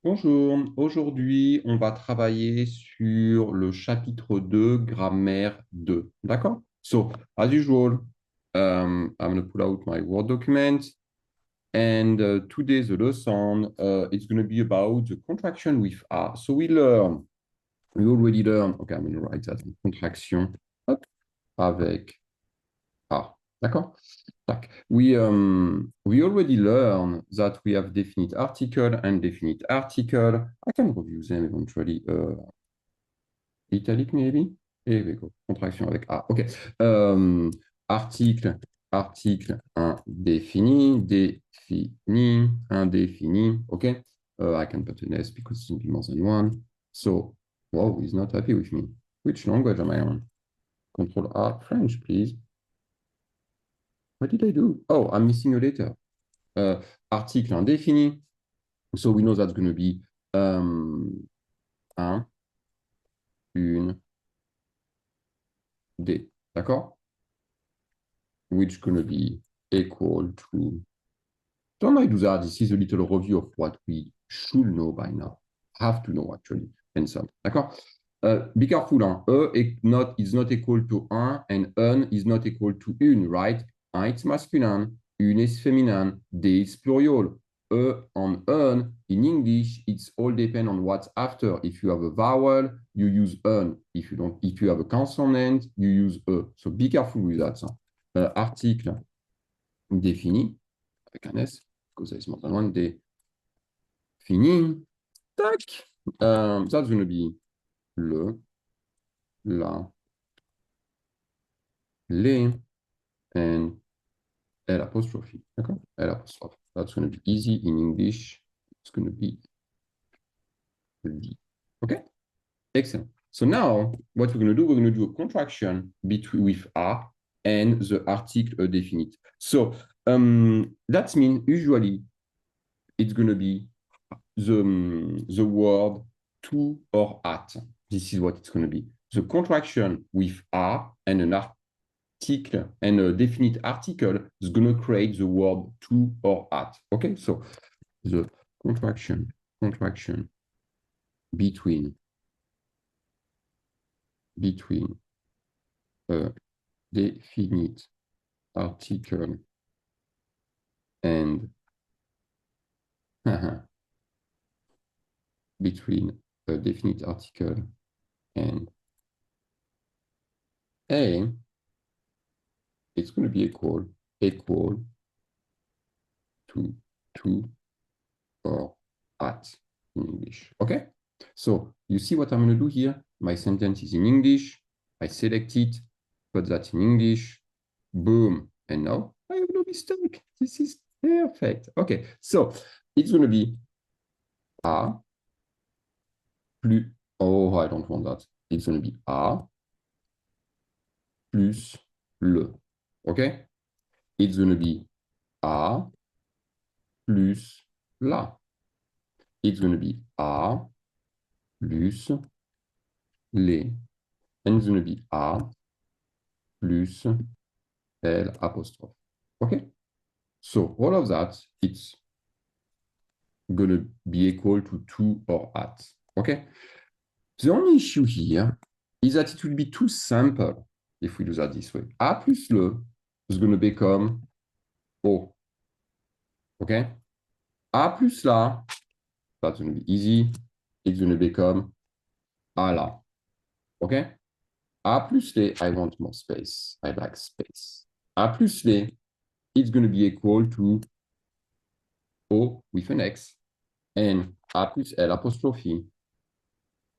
Bonjour, aujourd'hui on va travailler sur le chapitre 2, grammaire 2. D'accord? So, as usual, I'm going to pull out my Word document and today's lesson is going to be about the contraction with A. So we already learned, okay, I'm going to write that, contraction, hop, avec A. D'accord? Tac. We already learned that we have definite article and definite article. I can review them eventually. Italic maybe? Here we go. Contraction avec A. OK. Article, article indéfini, défini, indéfini. OK. I can put an S because it's simply more than one. So, wow, he's not happy with me. Which language am I on? Control A, French, please. What did I do? Oh, I'm missing a letter. Article indéfini. So we know that's going to be un, une, des. D'accord? Which going to be equal to. Don't I do that? This is a little review of what we should know by now. Have to know actually. And some. D'accord? Be careful. Hein? Is not equal to un and un is not equal to une, right? Un is masculine, une is feminine, des is plural. On un, in English, it's all depend on what's after. If you have a vowel, you use un. If you have a consonant, you use e. So be careful with that. Article défini, avec un S, because it's more than one, défini. Tac. That's going to be le, la, les, and L apostrophe. D'accord? L apostrophe. That's going to be easy in English. It's going to be the. Okay? Excellent. So now, what we're going to do, we're going to do a contraction between with A and the article definite. So that means usually it's going to be the word to or at. This is what it's going to be. The contraction with A and an article and a definite article is going to create the word to or at. Okay, so the contraction between a definite article and between a definite article and a, it's going to be equal to or at in English. Okay? So you see what I'm going to do here? My sentence is in English. I select it, put that in English. Boom. And now I have no mistake. This is perfect. Okay. So it's going to be A plus. Oh, I don't want that. It's going to be A plus le. Okay? It's going to be A plus la. It's going to be A plus les. And it's going to be A plus L apostrophe. Okay? So all of that, it's going to be equal to or at. Okay? The only issue here is that it will be too simple if we do that this way. A plus le is going to become O. Okay? A plus la, that's going to be easy. It's going to become A la. Okay? A plus les, I want more space. I like space. A plus les, it's going to be equal to O with an X. And A plus L apostrophe,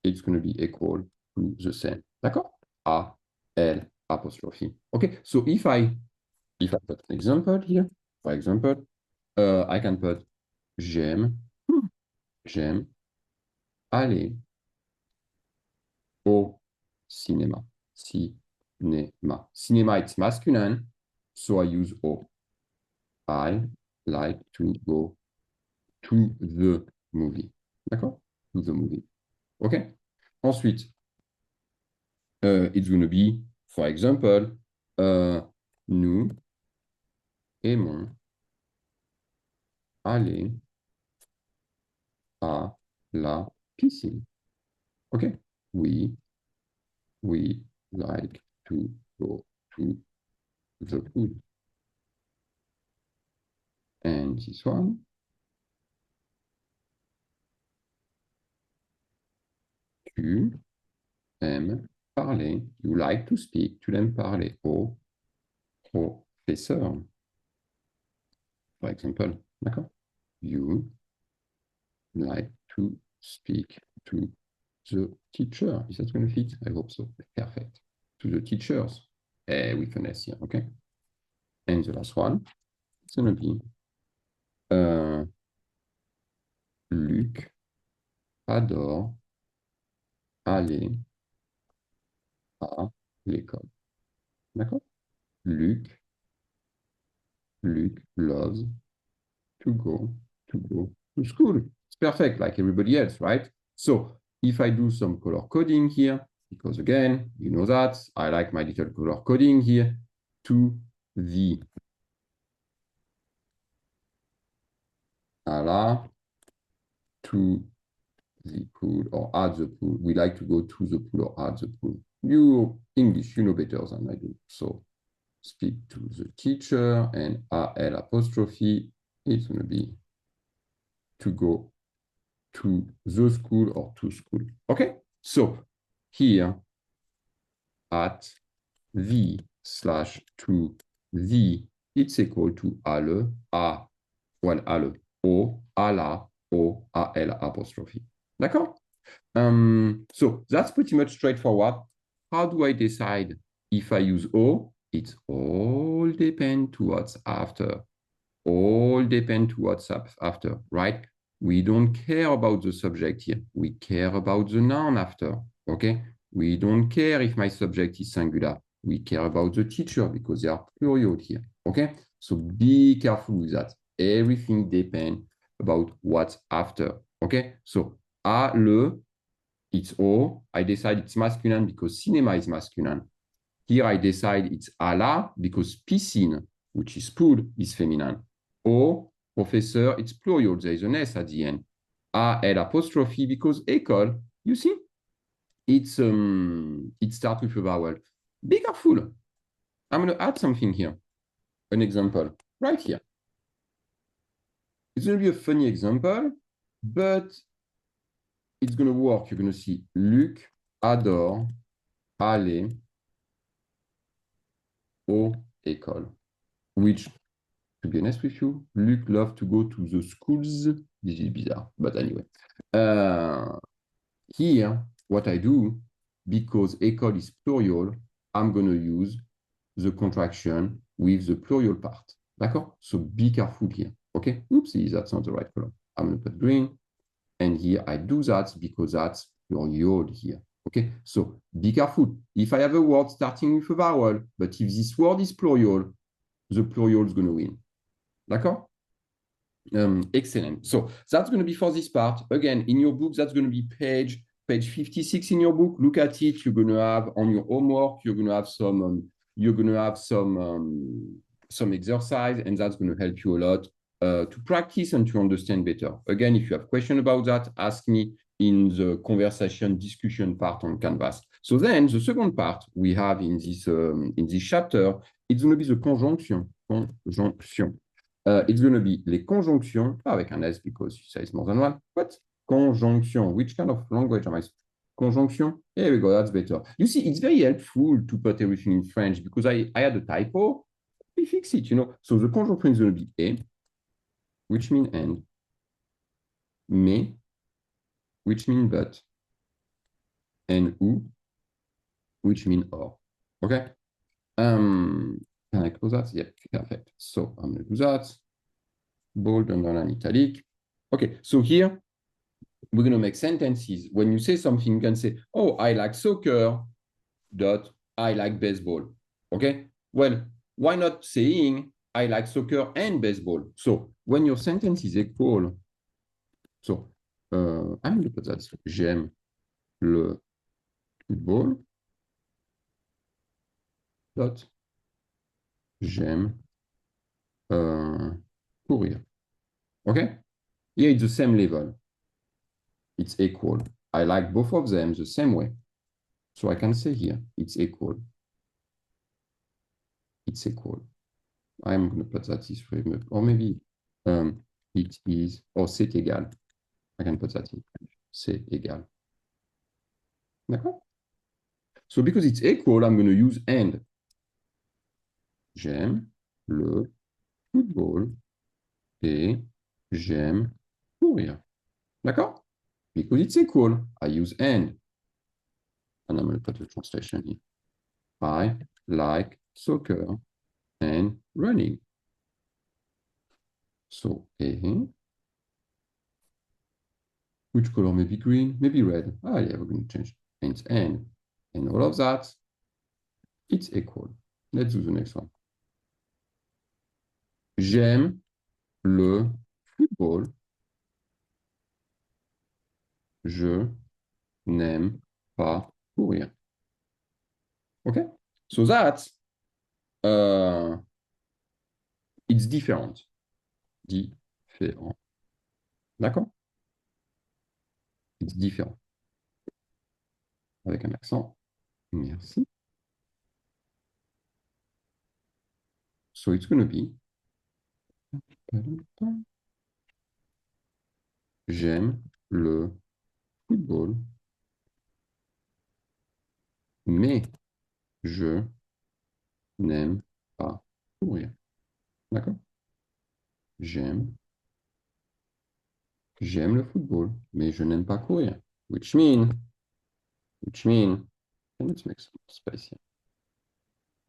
it's going to be equal to the same. D'accord? A, L apostrophe. Okay, so if I put an example here, for example, I can put j'aime aller au cinéma. Cinéma. Cinema, it's masculine, so I use O. I like to go to the movie. D'accord? To the movie. Okay? Ensuite, it's going to be, for example, nous aimons aller à la piscine. OK? We like to go to the pool. And this one. Tu aimes parler. You like to speak. Tu aimes parler au professeur. For example. D'accord? You like to speak to the teacher. Is that going to fit? I hope so. Perfect. To the teachers. With an S here, okay? And the last one, it's going to be Luc adore aller à l'école. D'accord? Luc loves to go to school. It's perfect, like everybody else, right? So if I do some color coding here, because again, you know that, I like my little color coding here, to the à la, to the pool or at the pool. We like to go to the pool or at the pool. You English, you know better than I do. So speak to the teacher and AL apostrophe, it's going to be to go to the school or to school. Okay? So here at the slash to the, it's equal to à le, à, well, à le, au, à la, au, à L apostrophe. D'accord? So that's pretty much straightforward. How do I decide if I use O? It's all depend to what's after. All depend to what's up after, right? We don't care about the subject here. We care about the noun after, okay? We don't care if my subject is singular. We care about the teacher because they are plural here, okay? So be careful with that. Everything depends about what's after, okay? So, a, le, it's O. I decide it's masculine because cinema is masculine. Here I decide it's à la because piscine, which is pool, is feminine. O, professor, it's plural. There is an S at the end. A, L apostrophe because école, you see? It starts with a vowel. Be careful. I'm going to add something here. An example right here. It's going to be a funny example, but it's going to work. You're going to see Luc adore aller au école, which, to be honest with you, Luc loves to go to the schools. This is bizarre, but anyway. Here, what I do, because école is plural, I'm going to use the contraction with the plural part. D'accord? So be careful here. Okay? Oopsie, that's not the right color. I'm going to put green. And here I do that because that's plural here. Okay? So be careful. If I have a word starting with a vowel, but if this word is plural, the plural is going to win. D'accord? Excellent. So that's going to be for this part. Again, in your book, that's going to be page 56 in your book. Look at it. You're going to have on your homework, you're going to have some exercise, and that's going to help you a lot to practice and to understand better. Again, if you have questions about that, ask me in the conversation discussion part on Canvas. So then the second part we have in this chapter, it's going to be the conjunction. It's going to be les conjonctions, avec un S because you say it's more than one. What? Conjonction. Which kind of language am I? Conjonction. Here we go. That's better. You see, it's very helpful to put everything in French because I had a typo. We fix it, you know. So the conjunction is going to be et, which means and. Mais, which means but. And ou, which means or. Okay? Can I close that? Yeah, perfect. So I'm going to do that. Bold, underline, italic. Okay, so here we're going to make sentences. When you say something, you can say, oh, I like soccer, dot, I like baseball. Okay? Well, why not saying I like soccer and baseball? So when your sentence is equal, so I'm going to put that. J'aime le football, dot, j'aime courir. Okay? Here it's the same level. It's equal. I like both of them the same way. So I can say here, it's equal. It's equal. I'm going to put that this way, or maybe it is, or c'est égal. I can put that in French. C'est égal. D'accord? So because it's equal, I'm going to use and. J'aime le football et j'aime courir. D'accord? Because it's equal, I use and. And I'm going to put the translation here. I like soccer and running. So, which color? Maybe green, maybe red. Ah, yeah, we're going to change. And it's and all of that, it's equal. Let's do the next one. J'aime le football. Je n'aime pas courir. Okay? So that's it's different. Différent. D'accord? It's different. Avec un accent. Merci. So it's going to be j'aime le football, mais je n'aime pas courir. D'accord? J'aime le football, mais je n'aime pas courir. Which mean, let's make some space here.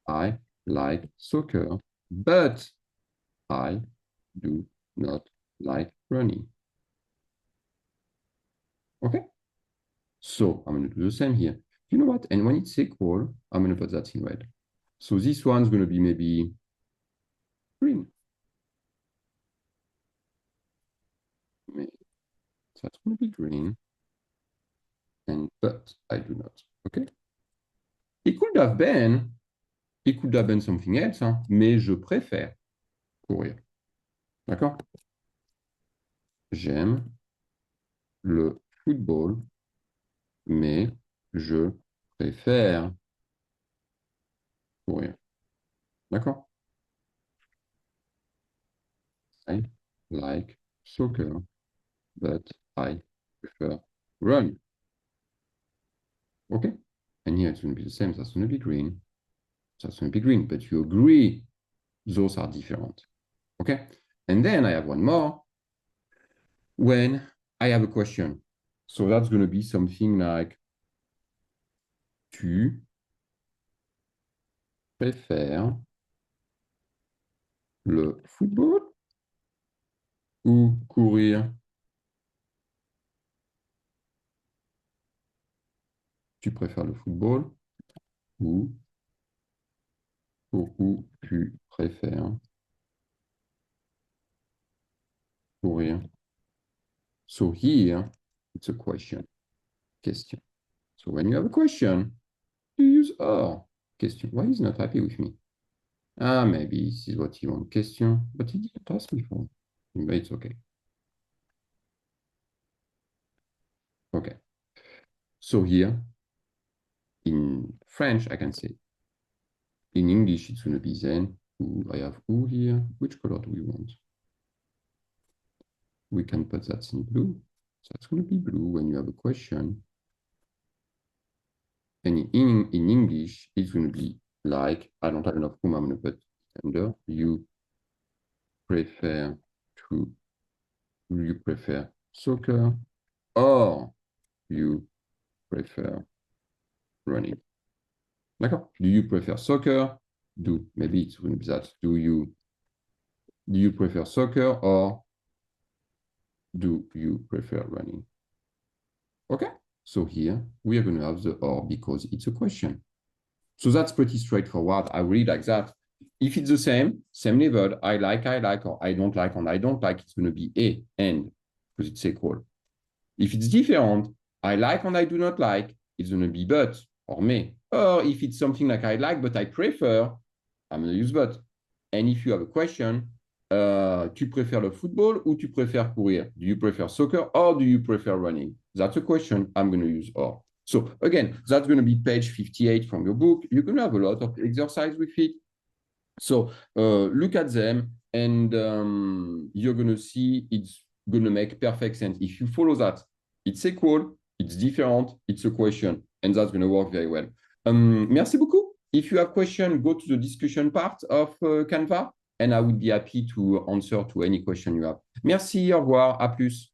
I like soccer, but I do not like running. Okay? So I'm going to do the same here. You know what? And when it's equal, I'm going to put that in red. So this one's going to be maybe green. So that's going to be green. And but I do not. Okay? It could have been something else, hein, mais je préfère courir. D'accord? J'aime le football, mais je préfère courir. D'accord? I like soccer, but I prefer run. Okay? And here it's going to be the same. That's going to be green. That's going to be green. But you agree those are different. Okay? And then I have one more. When I have a question. So that's going to be something like tu préfères le football ou courir? Tu préfères le football ou tu préfères courir? So here, it's a question. Question. So when you have a question, you use or. Question. Why is he not happy with me? Ah, maybe this is what he wants. Question. But he didn't ask me for. But it's okay. Okay. So here, in French, I can say. In English, it's going to be then. Ooh, I have oo here. Which color do we want? We can put that in blue. So it's going to be blue when you have a question. And in English, it's going to be like, I don't have enough room, I'm going to put under. You prefer soccer or you prefer running? D'accord? Do you prefer soccer? Maybe it's going to be that. Do you prefer soccer or do you prefer running? Okay? So here we are going to have the or because it's a question. So that's pretty straightforward. I really like that. If it's the same level, I like, or I don't like, and I don't like, it's going to be a, and, because it's equal. If it's different, I like and I do not like, it's going to be but, or mais. Or if it's something like I like, but I prefer, I'm going to use but. And if you have a question, Tu préfères le football ou tu préfères courir? Do you prefer soccer or do you prefer running? That's a question. I'm going to use or. So again, that's going to be page 58 from your book. You're going to have a lot of exercise with it. So look at them and you're going to see it's going to make perfect sense. If you follow that, it's equal, it's different, it's a question, and that's going to work very well. Merci beaucoup. If you have questions, go to the discussion part of Canva, and I would be happy to answer to any question you have. Merci, au revoir, à plus.